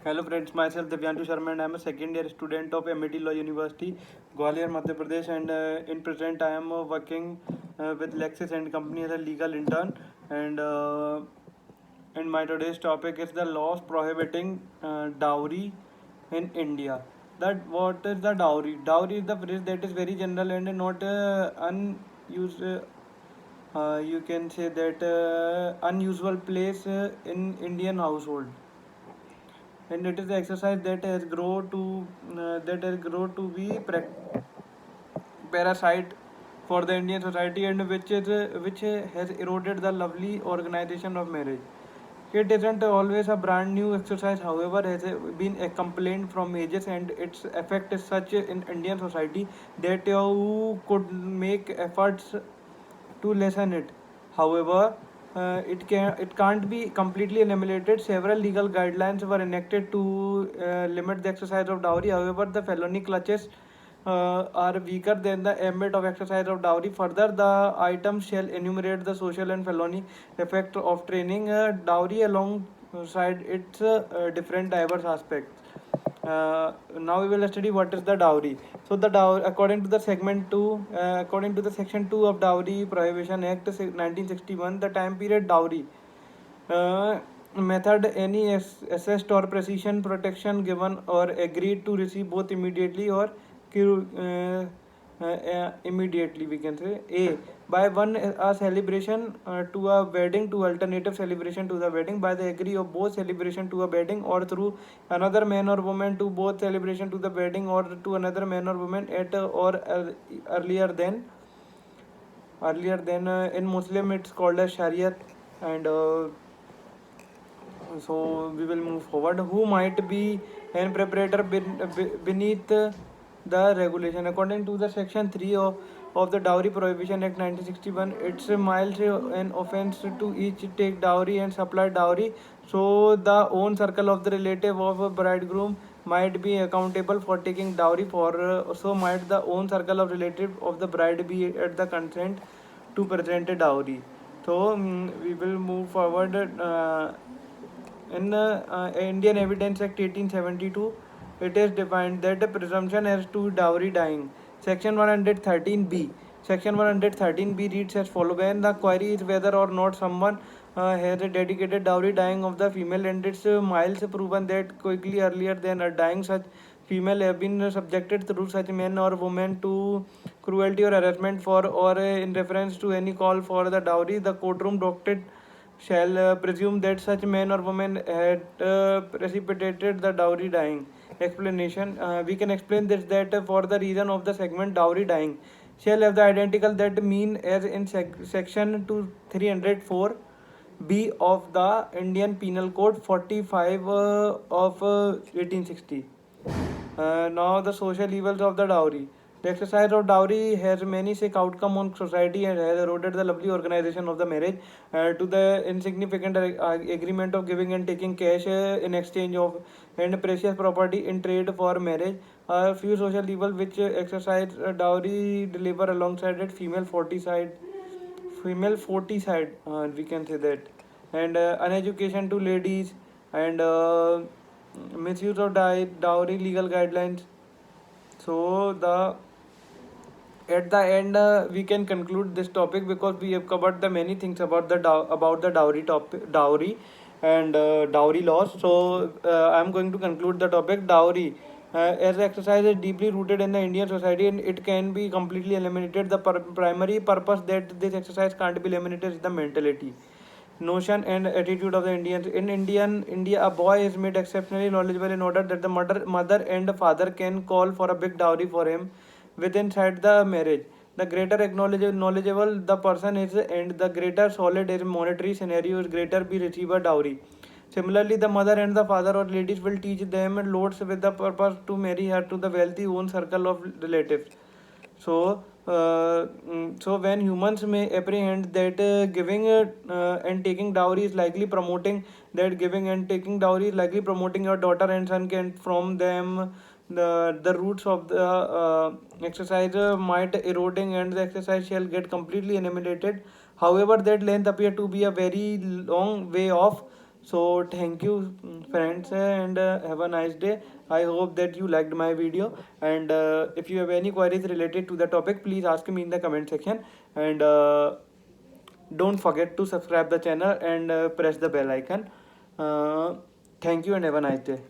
Hello friends, myself Divyanshu Sharma and I am a second year student of MIT Law University, Gwalior, Madhya Pradesh, and in present I am working with Lexis and Company as a legal intern, and my today's topic is the laws prohibiting dowry in India. That what is the dowry? Dowry is the phrase that is very general and not unused. You can say that unusual place in Indian household, and it is the exercise that has grown to be parasite for the Indian society, and which has eroded the lovely organization of marriage. It isn't always a brand new exercise, however, has been a complaint from ages, and its effect is such in Indian society that you could make efforts to lessen it. However, it can't be completely eliminated. Several legal guidelines were enacted to limit the exercise of dowry. However, the felony clutches are weaker than the ambit of exercise of dowry. Further, the item shall enumerate the social and felony effect of training dowry alongside its different diverse aspects. Now we will study what is the dowry. So the dowry, according to the according to the section 2 of Dowry Prohibition Act 1961, the time period dowry method any assessed or precision protection given or agreed to receive both immediately or immediately, we can say. A, by one a celebration to a wedding to alternative celebration to the wedding by the agree of both celebration to a wedding, or through another man or woman to both celebration to the wedding or to another man or woman at or earlier than in Muslim it's called as Shariat. And so we will move forward. Who might be an preparator beneath the regulation? According to the section 3 of the Dowry Prohibition Act 1961, it's a mild an offense to each take dowry and supply dowry. So the own circle of the relative of a bridegroom might be accountable for taking dowry. For so might the own circle of relative of the bride be at the consent to present a dowry. So we will move forward. In Indian Evidence Act 1872, it is defined that the presumption as to dowry dying. Section 113B. Section 113B reads as follows: when the query is whether or not someone has a dedicated dowry dying of the female, and it's miles proven that quickly earlier than a dying such female have been subjected through such man or woman to cruelty or harassment for or in reference to any call for the dowry, the courtroom docket shall presume that such man or woman had precipitated the dowry dying. Explanation: we can explain this that for the reason of the segment dowry dying shall have the identical that mean as in section 304 B of the Indian Penal Code 45 of 1860. Now the social evils of the dowry. The exercise of dowry has many sick outcome on society and has eroded the lovely organization of the marriage to the insignificant agreement of giving and taking cash in exchange of and precious property in trade for marriage. A few social evils which exercise dowry deliver alongside it female forty side, we can say that, and uneducation to ladies, and misuse of dowry legal guidelines. So the at the end we can conclude this topic because we have covered the many things about the dowry and dowry laws. So I am going to conclude the topic dowry. As exercise is deeply rooted in the Indian society and it can be completely eliminated. The primary purpose that this exercise can't be eliminated is the mentality, notion and attitude of the Indians. In India, a boy is made exceptionally knowledgeable in order that the mother and father can call for a big dowry for him within inside the marriage. The greater knowledgeable the person is and the greater solid is monetary scenario is greater be receiver dowry. Similarly, the mother and the father or ladies will teach them loads with the purpose to marry her to the wealthy own circle of relatives. So when humans may apprehend that giving and taking dowry is likely promoting your daughter and son can from them the roots of the exercise might eroding and the exercise shall get completely eliminated. However, that length appear to be a very long way off. So thank you, friends, and have a nice day. I hope that you liked my video, and if you have any queries related to the topic, please ask me in the comment section. And don't forget to subscribe the channel and press the bell icon. uh, Thank you and have a nice day.